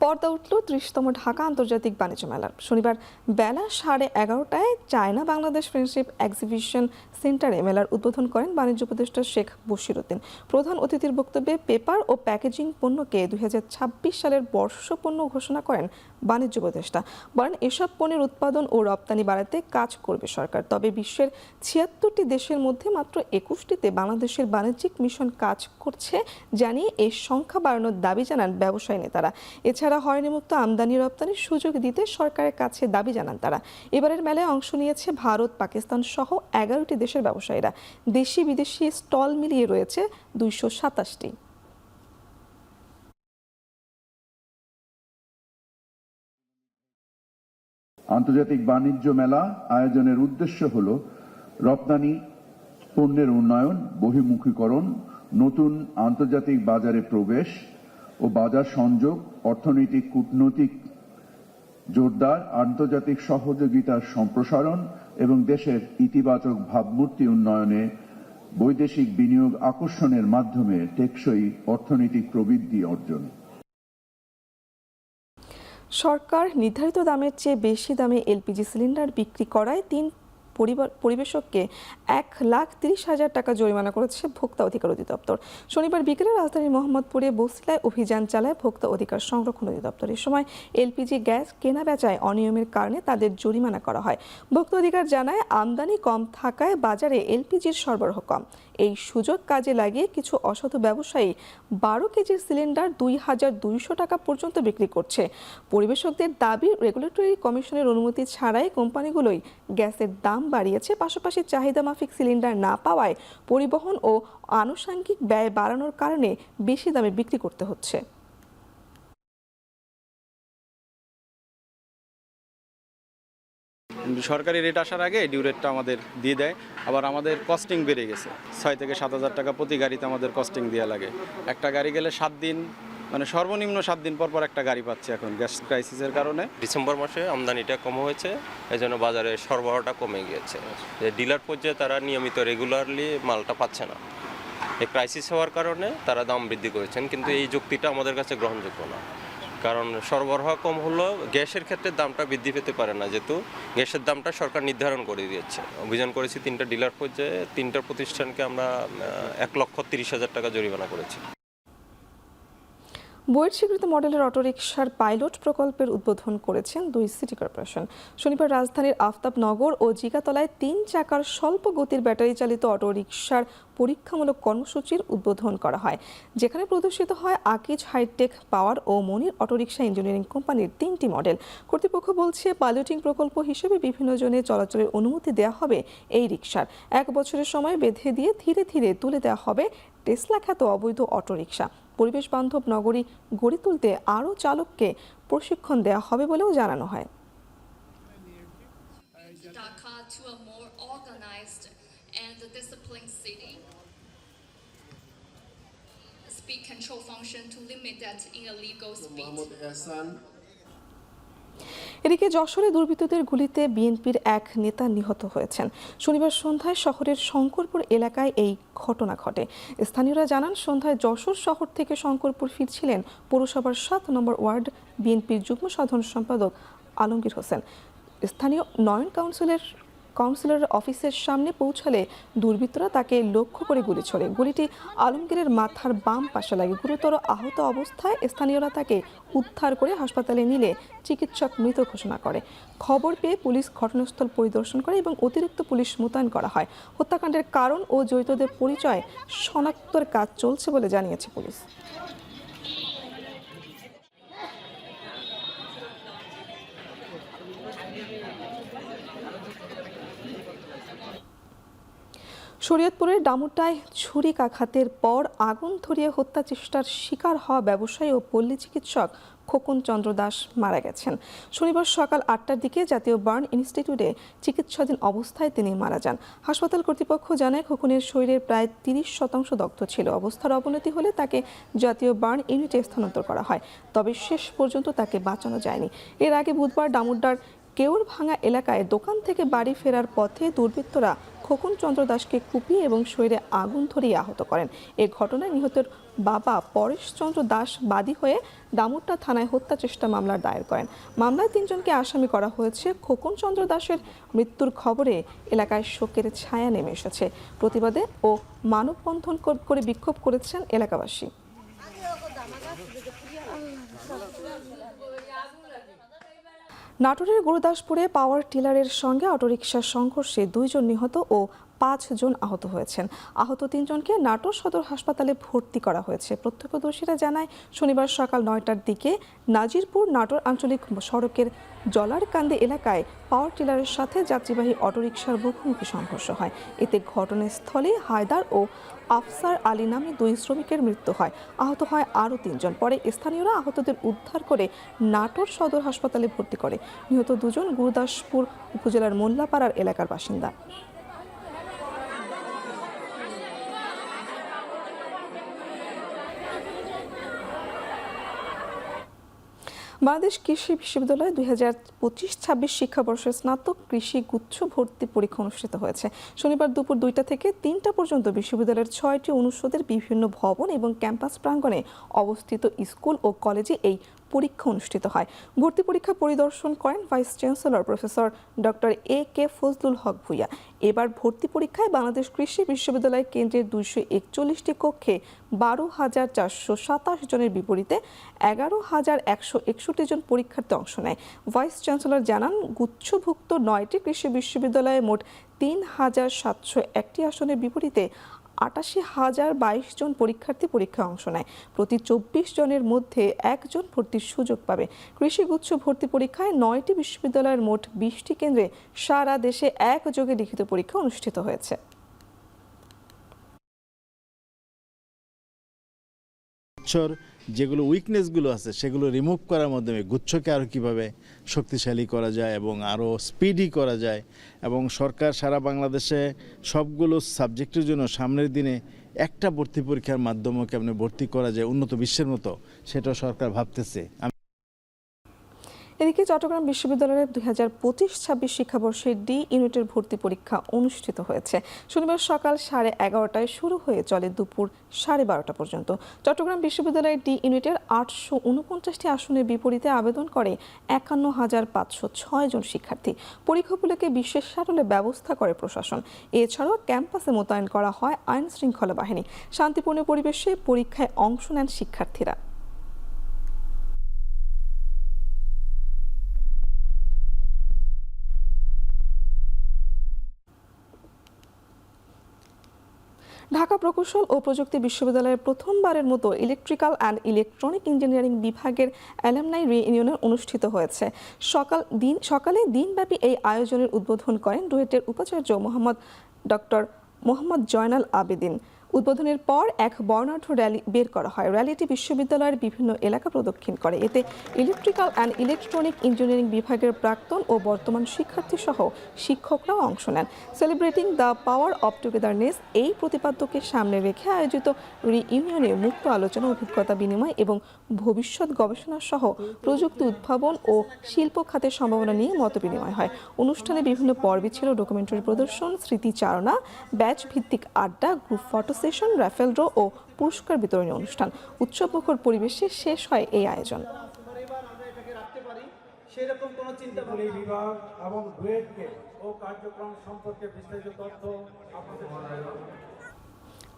পর্দা উঠল 30তম ঢাকা আন্তর্জাতিক বাণিজ্য মেলার। শনিবার বেলা 11:30টায় চায়না বাংলাদেশ ফ্রেন্ডশিপ এক্সিবিশন সেন্টারে মেলার উদ্বোধন করেন বাণিজ্য উপদেষ্টা শেখ বশিরউদ্দিন। প্রধান অতিথির বক্তব্যে পেপার ও প্যাকেজিং পণ্যকে 2026 সালের বর্ষপণ্য ঘোষণা করেন বাণিজ্য উপদেষ্টা। বলেন, এসব পণ্যের উৎপাদন ও রপ্তানি বাড়াতে কাজ করবে সরকার। তবে বিশ্বের 76টি দেশের মধ্যে মাত্র 21টিতে বাংলাদেশের বাণিজ্যিক মিশন কাজ করছে জানিয়ে এই সংখ্যা বাড়ানোর দাবি জানান ব্যবসায়ী নেতারা। এছাড়া হয়রানিমুক্ত আমদানি রপ্তানির সুযোগ দিতে সরকারের কাছে দাবি জানান তারা। এবারের মেলায় অংশ নিয়েছে ভারত, পাকিস্তান সহ 11টি দেশের ব্যবসায়ীরা। দেশি বিদেশি স্টল মিলিয়ে রয়েছে 227টি। আন্তর্জাতিক বাণিজ্য মেলা আয়োজনের উদ্দেশ্য হল রপ্তানি পণ্যের উন্নয়ন, বহির্মুখীকরণ, নতুন আন্তর্জাতিক বাজারে প্রবেশ ও বাজার সংযোগ, অর্থনৈতিক কূটনৈতিক জোরদার, আন্তর্জাতিক সহযোগিতার সম্প্রসারণ এবং দেশের ইতিবাচক ভাবমূর্তি উন্নয়নে বৈদেশিক বিনিয়োগ আকর্ষণের মাধ্যমে টেকসই অর্থনৈতিক প্রবৃদ্ধি অর্জন। সরকার নির্ধারিত দামের চেয়ে বেশি দামে এলপিজি সিলিন্ডার বিক্রি করায় 3 পরিবেশককে 1,30,000 টাকা জরিমানা করেছে ভোক্তা অধিকার অধিদপ্তর। শনিবার বিকেলে রাজধানীর মোহাম্মদপুরে বসিলায় অভিযান চালায় ভোক্তা অধিকার সংরক্ষণ অধিদপ্তর। এ সময় এলপিজি গ্যাস কেনা বেচায় অনিয়মের কারণে তাদের জরিমানা করা হয়। ভোক্তা অধিকার জানায়, আমদানি কম থাকায় বাজারে এলপিজির সরবরাহ কম। এই সুযোগ কাজে লাগিয়ে কিছু অসাধু ব্যবসায়ী 12 কেজির সিলিন্ডার 2,200 টাকা পর্যন্ত বিক্রি করছে। পরিবেশকদের দাবি, রেগুলেটরি কমিশনের অনুমতি ছাড়াই কোম্পানিগুলোই গ্যাসের দাম বাড়িয়েছে। পাশাপাশি চাহিদা মাফিক সিলিন্ডার না পাওয়ায় পরিবহন ও আনুষঙ্গিক ব্যয় বাড়ানোর কারণে বেশি দামে বিক্রি করতে হচ্ছে। সরকারি রেট আসার আগে ডিউ রেটটা আমাদের দিয়ে দেয়। আবার আমাদের কস্টিং বেড়ে গেছে, 6 থেকে 7,000 টাকা প্রতি গাড়িতে আমাদের কস্টিং দেওয়া লাগে। একটা গাড়ি গেলে 7 দিন, মানে সর্বনিম্ন 7 দিন পর পর একটা গাড়ি পাচ্ছে এখন গ্যাস ক্রাইসিসের কারণে। ডিসেম্বর মাসে আমদানিটা কম হয়েছে, এই জন্য বাজারে সরবরাহটা কমে গিয়েছে। ডিলার পর্যায়ে তারা নিয়মিত রেগুলারলি মালটা পাচ্ছে না। এই ক্রাইসিস হওয়ার কারণে তারা দাম বৃদ্ধি করেছেন, কিন্তু এই যুক্তিটা আমাদের কাছে গ্রহণযোগ্য না। কারণ সরবরাহ কম হলো গ্যাসের ক্ষেত্রে দামটা বৃদ্ধি পেতে পারে না, যেহেতু গ্যাসের দামটা সরকার নির্ধারণ করে দিয়েছে। অভিযান করেছি 3টা ডিলার পর্যায়ে, 3টা প্রতিষ্ঠানকে আমরা 1,30,000 টাকা জরিমানা করেছি। বুয়েট স্বীকৃত মডেলের অটোরিকশার পাইলট প্রকল্পের উদ্বোধন করেছেন 2 সিটি কর্পোরেশন। শনিবার রাজধানীর আফতাবনগর ও জিগাতলায় 3 চাকার স্বল্প গতির ব্যাটারি চালিত অটোরিকশার পরীক্ষামূলক কর্মসূচির উদ্বোধন করা হয়, যেখানে প্রদর্শিত হয় আকিজ হাইটেক পাওয়ার ও মনির অটোরিকশা ইঞ্জিনিয়ারিং কোম্পানির 3টি মডেল। কর্তৃপক্ষ বলছে, পাইলটিং প্রকল্প হিসেবে বিভিন্ন জনে চলাচলের অনুমতি দেওয়া হবে এই রিকশার। 1 বছরের সময় বেঁধে দিয়ে ধীরে ধীরে তুলে দেওয়া হবে টেসলা খ্যাত অবৈধ অটোরিকশা। পরিবেশ বান্ধব নগরী গড়ে তুলতে আরও চালককে প্রশিক্ষণ দেওয়া হবে বলেও জানানো হয়। এদিকে যশোরে দুর্বৃত্তদের গুলিতে বিএনপির এক নেতা নিহত হয়েছেন। শনিবার সন্ধ্যায় শহরের শঙ্করপুর এলাকায় এই ঘটনা ঘটে। স্থানীয়রা জানান, সন্ধ্যায় যশোর শহর থেকে শঙ্করপুর ফিরছিলেন পৌরসভার 7 নম্বর ওয়ার্ড বিএনপির যুগ্ম সাধারণ সম্পাদক আলমগীর হোসেন। স্থানীয় নয়ন কাউন্সিলরের অফিসের সামনে পৌঁছালে দুর্বৃত্তরা তাকে লক্ষ্য করে গুলি ছোড়ে। গুলিটি আলমগীরের মাথার বাম পাশে লাগে। গুরুতর আহত অবস্থায় স্থানীয়রা তাকে উদ্ধার করে হাসপাতালে নিলে চিকিৎসক মৃত ঘোষণা করে। খবর পেয়ে পুলিশ ঘটনাস্থল পরিদর্শন করে এবং অতিরিক্ত পুলিশ মোতায়েন করা হয়। হত্যাকাণ্ডের কারণ ও জড়িতদের পরিচয় শনাক্তের কাজ চলছে বলে জানিয়েছে পুলিশ। শরীয়তপুরের ডামুরটায় ছুরিকাঘাতের পর আগুন ধরিয়ে হত্যা চেষ্টার শিকার হওয়া ব্যবসায়ী ও পল্লী চিকিৎসক খোকন চন্দ্র দাস মারা গেছেন। শনিবার সকাল 8টার দিকে জাতীয় বার্ন ইনস্টিটিউটে চিকিৎসাধীন অবস্থায় তিনি মারা যান। হাসপাতাল কর্তৃপক্ষ জানায়, খোকনের শরীরের প্রায় 30% দগ্ধ ছিল। অবস্থার অবনতি হলে তাকে জাতীয় বার্ন ইউনিটে স্থানান্তর করা হয়, তবে শেষ পর্যন্ত তাকে বাঁচানো যায়নি। এর আগে বুধবার ডামুরডার কেউরভাঙা এলাকায় দোকান থেকে বাড়ি ফেরার পথে দুর্বৃত্তরা খোকন চন্দ্র দাসকে কুপিয়ে এবং শরীরে আগুন ধরিয়ে আহত করেন। এ ঘটনায় নিহতের বাবা পরেশ চন্দ্র দাস বাদী হয়ে দামুট্টা থানায় হত্যা চেষ্টা মামলার দায়ের করেন। মামলায় 3 জনকে আসামি করা হয়েছে। খোকন চন্দ্র দাসের মৃত্যুর খবরে এলাকায় শোকের ছায়া নেমে এসেছে। প্রতিবাদে ও মানববন্ধন করে বিক্ষোভ করেছেন এলাকাবাসী। নাটোরের গুরুদাসপুরে পাওয়ার টিলারের সঙ্গে অটোরিকশার সংঘর্ষে 2 জন নিহত ও 5 জন আহত হয়েছেন। আহত 3 জনকে নাটোর সদর হাসপাতালে ভর্তি করা হয়েছে। প্রত্যক্ষদর্শীরা জানায়, শনিবার সকাল 9টার দিকে নাজিরপুর নাটোর আঞ্চলিক সড়কের জলারকান্দি এলাকায় পাওয়ার টিলারের সাথে যাত্রীবাহী অটোরিকশার মুখোমুখি সংঘর্ষ হয়। এতে ঘটনাস্থলে হায়দার ও আফসার আলী নামে 2 শ্রমিকের মৃত্যু হয়। আহত হয় আরও 3 জন। পরে স্থানীয়রা আহতদের উদ্ধার করে নাটোর সদর হাসপাতালে ভর্তি করে। নিহত 2 জন গুরুদাসপুর উপজেলার মোল্লাপাড়ার এলাকার বাসিন্দা। বাংলাদেশ কৃষি বিশ্ববিদ্যালয়ে 2025-26 শিক্ষাবর্ষের স্নাতক কৃষি গুচ্ছ ভর্তি পরীক্ষা অনুষ্ঠিত হয়েছে। শনিবার দুপুর 2টা থেকে 3টা পর্যন্ত বিশ্ববিদ্যালয়ের 6টি অনুষদের বিভিন্ন ভবন এবং ক্যাম্পাস প্রাঙ্গণে অবস্থিত স্কুল ও কলেজে এই পরীক্ষা অনুষ্ঠিত হয়। ভর্তি পরীক্ষা পরিদর্শন করেন vice chancellor professor doctor A.K. Fazlul Haque Bhuiyan. এবার ভর্তি পরীক্ষায় বাংলাদেশ কৃষি বিশ্ববিদ্যালয় কেন্দ্রের 241টি কক্ষে 12,427 জনের বিপরীতে 11,161 জন পরীক্ষার্থী অংশ নেয়। ভাইস চ্যান্সেলর জানান, গুচ্ছভুক্ত 9টি কৃষি বিশ্ববিদ্যালয়ে মোট 3,701টি আসনের বিপরীতে 88,022 জন পরীক্ষার্থী পরীক্ষায় অংশ নেয়। প্রতি 24 জনের মধ্যে 1 জন ভর্তির সুযোগ পাবে। কৃষিগুচ্ছ ভর্তি পরীক্ষায় 9টি বিশ্ববিদ্যালয়ের মোট 20টি কেন্দ্রে সারা দেশে একযোগে লিখিত পরীক্ষা অনুষ্ঠিত হয়েছে। যেগুলো উইকনেসগুলো আছে সেগুলো রিমুভ করার মাধ্যমে গুচ্ছকে আরও কীভাবে শক্তিশালী করা যায় এবং আরও স্পিডি করা যায়, এবং সরকার সারা বাংলাদেশে সবগুলো সাবজেক্টের জন্য সামনের দিনে একটা ভর্তি পরীক্ষার মাধ্যমে কেমনে ভর্তি করা যায় উন্নত বিশ্বের মতো, সেটাও সরকার ভাবতেছে। এদিকে চট্টগ্রাম বিশ্ববিদ্যালয়ের 2025-26 শিক্ষাবর্ষের ডি ইউনিটের ভর্তি পরীক্ষা অনুষ্ঠিত হয়েছে। শনিবার সকাল 11:30টায় শুরু হয়ে চলে দুপুর 12:30টা পর্যন্ত। চট্টগ্রাম বিশ্ববিদ্যালয়ের ডি ইউনিটের 849টি আসনের বিপরীতে আবেদন করে 51,506 জন শিক্ষার্থী। পরীক্ষা উপলক্ষে বিশেষ শাটলের ব্যবস্থা করে প্রশাসন। এছাড়াও ক্যাম্পাসে মোতায়েন করা হয় আইন শৃঙ্খলা বাহিনী। শান্তিপূর্ণ পরিবেশে পরীক্ষায় অংশ নেন শিক্ষার্থীরা। ঢাকা প্রকৌশল ও প্রযুক্তি বিশ্ববিদ্যালয়ের প্রথমবারের মতো ইলেকট্রিক্যাল অ্যান্ড ইলেকট্রনিক ইঞ্জিনিয়ারিং বিভাগের অ্যালামনাই রিইউনিয়ন অনুষ্ঠিত হয়েছে। সকালে দিনব্যাপী এই আয়োজনের উদ্বোধন করেন ডুয়েটের উপাচার্য মোহাম্মদ জয়নাল আবেদিন। উদ্বোধনের পর এক বর্ণাঢ্য র্যালি বের করা হয়। র্যালিটি বিশ্ববিদ্যালয়ের বিভিন্ন এলাকা প্রদক্ষিণ করে। এতে ইলেকট্রিক্যাল অ্যান্ড ইলেকট্রনিক ইঞ্জিনিয়ারিং বিভাগের প্রাক্তন ও বর্তমান শিক্ষার্থী সহ শিক্ষকরাও অংশ নেন। Celebrating the power of togetherness এই প্রতিপাদ্যকে সামনে রেখে আয়োজিত রিইউনিয়নে মুক্ত আলোচনা, অভিজ্ঞতা বিনিময় এবং ভবিষ্যৎ গবেষণা সহ প্রযুক্তি উদ্ভাবন ও শিল্প খাতের সম্ভাবনা নিয়ে মতবিনিময় হয়। অনুষ্ঠানে বিভিন্ন পর্বে ছিল ডকুমেন্টারি প্রদর্শন, স্মৃতিচারণা, ব্যাচ ভিত্তিক আড্ডা, group photo session, raffle draw ও পুরস্কার বিতরণী অনুষ্ঠান। উৎসবমুখর পরিবেশে শেষ হয় এই আয়োজন।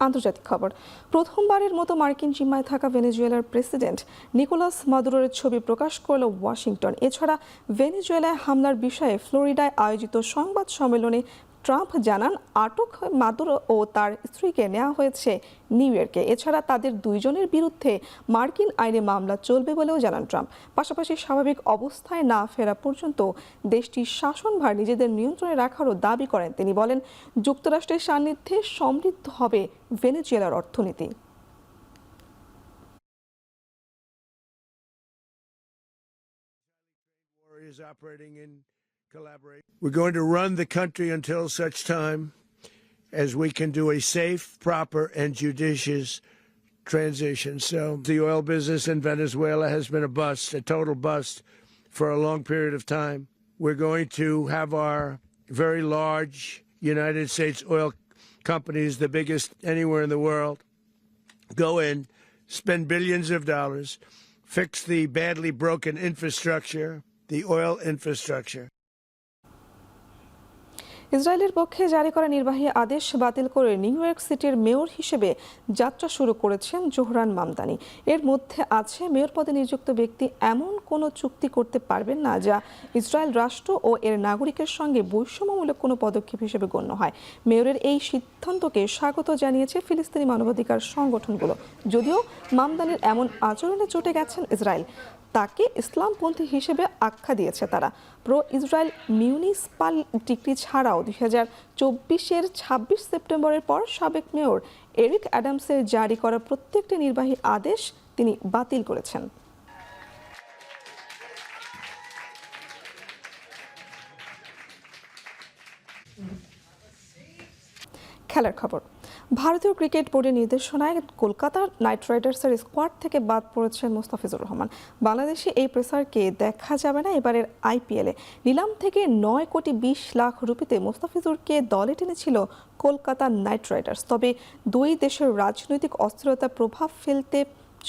আন্তর্জাতিক খবর। প্রথমবারের মতো মার্কিন জিম্মায় থাকা ভেনেজুয়েলার প্রেসিডেন্ট নিকোলাস মাদুরোর ছবি প্রকাশ করল ওয়াশিংটন। এছাড়া ভেনেজুয়েলায় হামলার বিষয়ে ফ্লোরিডায় আয়োজিত সংবাদ সম্মেলনে ট্রাম্প জানান, আটক মাদুরো ও তার স্ত্রীকে নেওয়া হয়েছে নিউ ইয়র্কে। এছাড়া তাদের 2 জনের বিরুদ্ধে মার্কিন আইনে মামলা চলবে বলেও জানান ট্রাম্প। পাশাপাশি স্বাভাবিক অবস্থায় না ফেরা পর্যন্ত দেশটির শাসনভার নিজেদের নিয়ন্ত্রণে রাখারও দাবি করেন তিনি। বলেন, যুক্তরাষ্ট্রের সান্নিধ্যে সমৃদ্ধ হবে ভেনেজুয়েলার অর্থনীতি। We're going to run the country until such time as we can do a safe, proper, and judicious transition. So the oil business in Venezuela has been a bust, a total bust for a long period of time. We're going to have our very large United States oil companies, the biggest anywhere in the world, go in, spend billions of dollars, fix the badly broken infrastructure, the oil infrastructure. ইসরায়েলের পক্ষে জারি করা নির্বাহী আদেশ বাতিল করে new York সিটির mayor হিসেবে যাত্রা শুরু করেছেন জোহরান মামদানি। এর মধ্যে আছে মেয়র পদে নিযুক্ত ব্যক্তি এমন কোনো চুক্তি করতে পারবেন না যা ইসরায়েল রাষ্ট্র ও এর নাগরিকের সঙ্গে বৈষম্যমূলক কোনো পদক্ষেপ হিসেবে গণ্য হয়। মেয়রের এই সিদ্ধান্তকে স্বাগত জানিয়েছে ফিলিস্তিনি মানবাধিকার সংগঠনগুলো। যদিও মামদানির এমন আচরণে চটে গেছেন ইসরায়েল। তাকে ইসলামপন্থী হিসেবে আখ্যা দিয়েছে তারা। প্রো ইসরায়েল মিউনিসিপাল ডিক্রি ছাড়াও 2024-এর 26 সেপ্টেম্বরের পর সাবেক মেয়র এরিক অ্যাডামসের জারি করা প্রত্যেকটি নির্বাহী আদেশ তিনি বাতিল করেছেন। খেলার খবর। ভারতীয় ক্রিকেট বোর্ডের নির্দেশনায় কলকাতা নাইট রাইডার্সের স্কোয়াড থেকে বাদ পড়েছেন মুস্তাফিজুর রহমান। বাংলাদেশে এই পেসারকে দেখা যাবে না এবারের আইপিএলে। নিলাম থেকে 9 কোটি 20 লাখ রুপিতে মুস্তাফিজুরকে দলে টেনেছিল কলকাতা নাইট রাইডার্স। তবে দুই দেশের রাজনৈতিক অস্থিরতা প্রভাব ফেলতে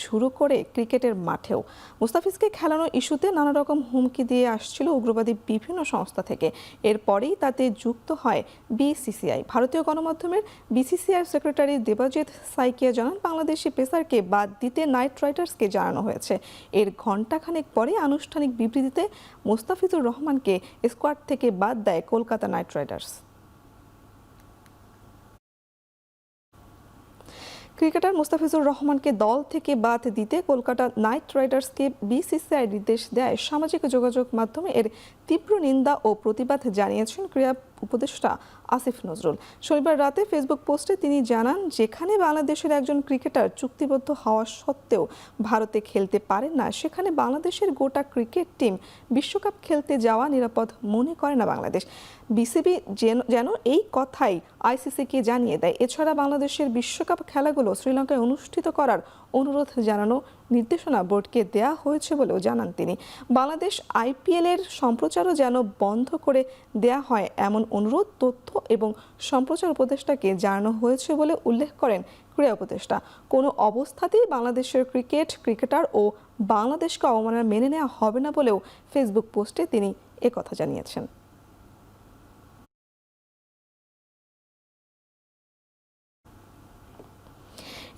শুরু করে ক্রিকেটের মাঠেও। মুস্তাফিজকে খেলানোর ইস্যুতে নানা রকম হুমকি দিয়ে আসছিল উগ্রবাদী বিভিন্ন সংস্থা থেকে। এরপরেই তাতে যুক্ত হয় বিসিসিআই। ভারতীয় গণমাধ্যমের বিসিসিআই সেক্রেটারি দেবাজিৎ সাইকিয়া জানান, বাংলাদেশি পেসারকে বাদ দিতে নাইট রাইডার্সকে জানানো হয়েছে। এর ঘণ্টাখানেক পরে আনুষ্ঠানিক বিবৃতিতে মুস্তাফিজুর রহমানকে স্কোয়াড থেকে বাদ দেয় Kolkata night Riders. Cricketer Mustafizur রহমানকে দল থেকে বাদ দিতে কলকাতা নাইট রাইডার্সকে বিসিসিআই নির্দেশ দেয়। সামাজিক যোগাযোগ মাধ্যমে এর তীব্র নিন্দা ও প্রতিবাদ জানিয়েছেন ক্রীড়া উপদেষ্টা আসিফ নজরুল। শনিবার রাতে ফেসবুক পোস্টে তিনি জানান, যেখানে বাংলাদেশের একজন ক্রিকেটার চুক্তিবদ্ধ হওয়া সত্ত্বেও ভারতে খেলতে পারেন না, সেখানে বাংলাদেশের গোটা ক্রিকেট টিম বিশ্বকাপ খেলতে যাওয়া নিরাপদ মনে করে না বাংলাদেশ। বিসিবি যেন এই কথাই আইসিসিকে জানিয়ে দেয়। এছাড়া বাংলাদেশের বিশ্বকাপ খেলাগুলো শ্রীলঙ্কায় অনুষ্ঠিত করার অনুরোধ জানানো নির্দেশনা বোর্ডকে দেয়া হয়েছে বলেও জানান তিনি। বাংলাদেশ আইপিএলের সম্প্রচারও যেন বন্ধ করে দেয়া হয় এমন অনুরোধ তথ্য এবং সম্প্রচার উপদেষ্টাকে জানানো হয়েছে বলে উল্লেখ করেন ক্রীড়া উপদেষ্টা। কোনো অবস্থাতেই বাংলাদেশের ক্রিকেটার ও বাংলাদেশকে অবমাননা মেনে নেওয়া হবে না বলেও ফেসবুক পোস্টে তিনি একথা জানিয়েছেন।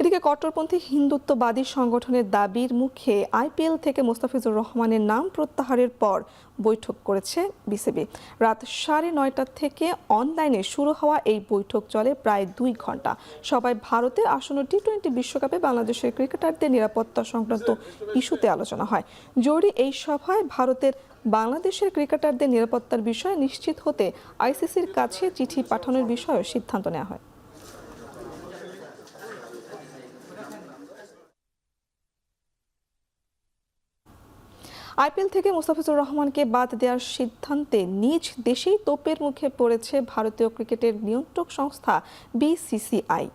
এদিকে কট্টরপন্থী হিন্দুত্ববাদী সংগঠনের দাবির মুখে আইপিএল থেকে মুস্তাফিজুর রহমানের নাম প্রত্যাহারের পর বৈঠক করেছে বিসিবি। রাত 9:30 থেকে অনলাইনে শুরু হওয়া এই বৈঠক চলে প্রায় 2 ঘন্টা। সবাই ভারতের আসন্ন টি-20 বিশ্বকাপে বাংলাদেশের ক্রিকেটারদের নিরাপত্তা সংক্রান্ত ইস্যুতে আলোচনা হয়। জরুরি এই সভায় ভারতের বাংলাদেশের ক্রিকেটারদের নিরাপত্তার বিষয়ে নিশ্চিত হতে আইসিসির কাছে চিঠি পাঠানোর বিষয়েও সিদ্ধান্ত নেওয়া হয়। আইপিএল থেকে মুস্তাফিজুর রহমানকে বাদ দেওয়ার সিদ্ধান্তে নিজ দেশেই তোপের মুখে পড়েছে ভারতীয় ক্রিকেটের নিয়ন্ত্রক সংস্থা বিসিসিআই।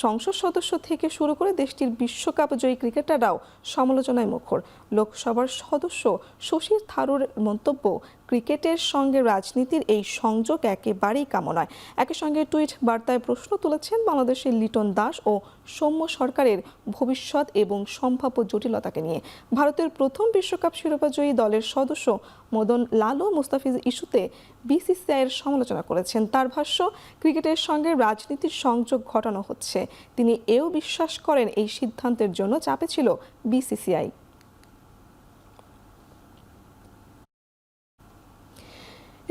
সংসদ সদস্য থেকে শুরু করে দেশটির বিশ্বকাপ জয়ী ক্রিকেটাররাও সমালোচনায় মুখর। লোকসভার সদস্য শশী থারুর মন্তব্য, ক্রিকেটের সঙ্গে রাজনীতির এই সংযোগ একেবারেই কাম্য নয়। একই সঙ্গে টুইট বার্তায় প্রশ্ন তুলেছেন বাংলাদেশের লিটন দাস ও সৌম্য সরকারের ভবিষ্যৎ এবং সম্ভাব্য জটিলতাকে নিয়ে। ভারতের প্রথম বিশ্বকাপ শিরোপাজয়ী দলের সদস্য মদন লালও মুস্তাফিজ ইস্যুতে বিসিসিআইয়ের সমালোচনা করেছেন। তার ভাষ্য, ক্রিকেটের সঙ্গে রাজনীতির সংযোগ ঘটানো হচ্ছে। তিনি এও বিশ্বাস করেন এই সিদ্ধান্তের জন্য চাপে ছিল বিসিসিআই।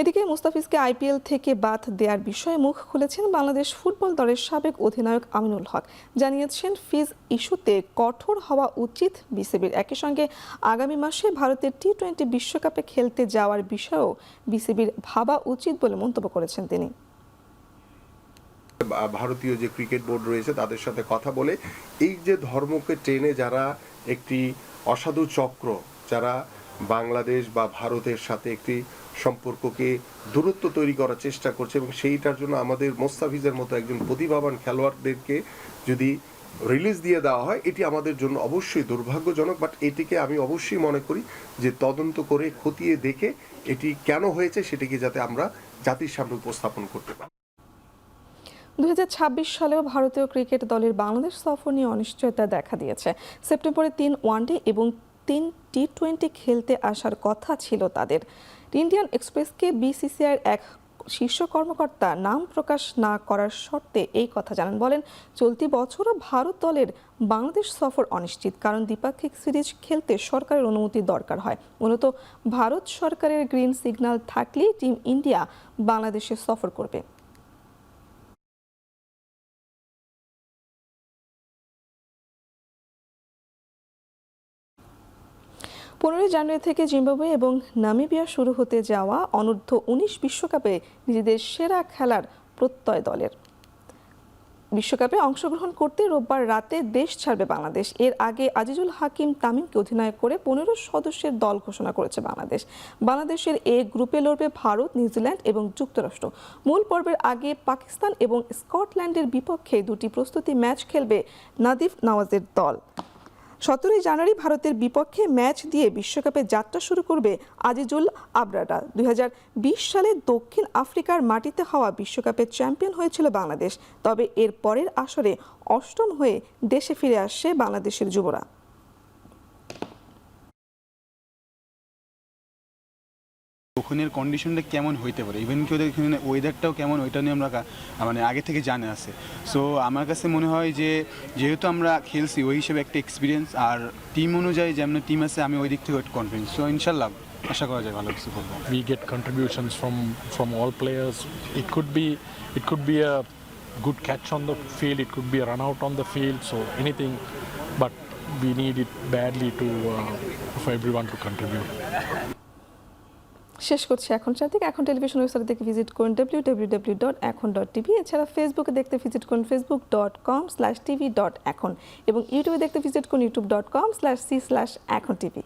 এদিকে মুস্তাফিজকে আইপিএল থেকে বাদ দেওয়ার বিষয়ে মুখ খুলেছেন বাংলাদেশ ফুটবল দলের সাবেক অধিনায়ক আমিনুল হক। জানিয়েছেন, ফিজ ইস্যুতে কঠোর হওয়া উচিত বিসিবির। একই সঙ্গে আগামী মাসে ভারতের টি-20 বিশ্বকাপে খেলতে যাওয়ার বিষয়েও বিসিবির ভাবা উচিত বলে মন্তব্য করেছেন তিনি। ভারতীয় যে ক্রিকেট বোর্ড রয়েছে তাদের সাথে কথা বলে এই যে ধর্মকে টেনে যারা একটি অসাধু চক্র, যারা বাংলাদেশ বা ভারতের সাথে একটি সম্পর্ককে দূরত্ব তৈরি করার চেষ্টা করছে, এবং সেইটার জন্য আমাদের মোস্তাফিজের মতো একজন প্রতিভাবান খেলোয়াড়দেরকে যদি রিলিজ দিয়ে দেওয়া হয়, এটি আমাদের জন্য অবশ্যই দুর্ভাগ্যজনক। বাট এটিকে আমি অবশ্যই মনে করি যে তদন্ত করে খতিয়ে দেখে এটি কেন হয়েছে সেটিকে যাতে আমরা জাতির সামনে উপস্থাপন করতে পারি। 2026 সালেও ভারতীয় ক্রিকেট দলের বাংলাদেশ সফর নিয়ে অনিশ্চয়তা দেখা দিয়েছে। সেপ্টেম্বরে 3 ওয়ানডে এবং 3 টি-20 খেলতে আসার কথা ছিল তাদের। ইন্ডিয়ান এক্সপ্রেসকে বিসিসিআইয়ের এক শীর্ষ কর্মকর্তা নাম প্রকাশ না করার শর্তে এই কথা জানান। বলেন, চলতি বছরও ভারত দলের বাংলাদেশ সফর অনিশ্চিত, কারণ দ্বিপাক্ষিক সিরিজ খেলতে সরকারের অনুমতি দরকার হয়। মূলত ভারত সরকারের গ্রিন সিগন্যাল থাকলেই টিম ইন্ডিয়া বাংলাদেশে সফর করবে। জানুয়ারি থেকে জিম্বাবুয়ে এবং নামিবিয়া শুরু হতে যাওয়া অনূর্ধ্ব-19 বিশ্বকাপে নিজেদের সেরা খেলার প্রত্যয় দলের। বিশ্বকাপে অংশগ্রহণ করতে রোববার রাতে দেশ ছাড়বে বাংলাদেশ। এর আগে আজিজুল হাকিম তামিমকে অধিনায়ক করে 15 সদস্যের দল ঘোষণা করেছে বাংলাদেশ। বাংলাদেশের এ গ্রুপে লড়বে ভারত, নিউজিল্যান্ড এবং যুক্তরাষ্ট্র। মূল পর্বের আগে পাকিস্তান এবং স্কটল্যান্ডের বিপক্ষে 2টি প্রস্তুতি ম্যাচ খেলবে নাদিফ নওয়াজের দল। 17 জানুয়ারি ভারতের বিপক্ষে ম্যাচ দিয়ে বিশ্বকাপে যাত্রা শুরু করবে আজিজুল আবরারা। 2020 সালে দক্ষিণ আফ্রিকার মাটিতে হওয়া বিশ্বকাপের চ্যাম্পিয়ন হয়েছিল বাংলাদেশ। তবে এর পরের আসরে 8ম হয়ে দেশে ফিরে আসছে বাংলাদেশের যুবরা। ওখানের কন্ডিশনটা কেমন হইতে পারে, ইভেন কি ওদের এখানে ওয়েদারটাও কেমন, ওইটা নিয়ে আমরা মানে আগে থেকে জানে আছে। সো আমার কাছে মনে হয় যে যেহেতু আমরা খেলছি ওই হিসেবে একটা এক্সপিরিয়েন্স, আর টিম অনুযায়ী যেমন টিম আছে আমি ওই দিক থেকে কনফিডেন্স। সো ইনশাল্লাহ আশা করা যায় ভালো কিছু করবো। We get contributions from all players. It could be a good catch on the field, it could be a run out on the field, so anything, but we need it badly for everyone to contribute. শেষ করছি এখন চারদিক। এখন television website থেকে visit করুন www.ekhon.tv। এছাড়া ফেসবুকে দেখতে ভিজিট করুন facebook.com/tv.ekhon এবং ইউটিউবে দেখতে ভিজিট করুন youtube.com/c/ekhon tv।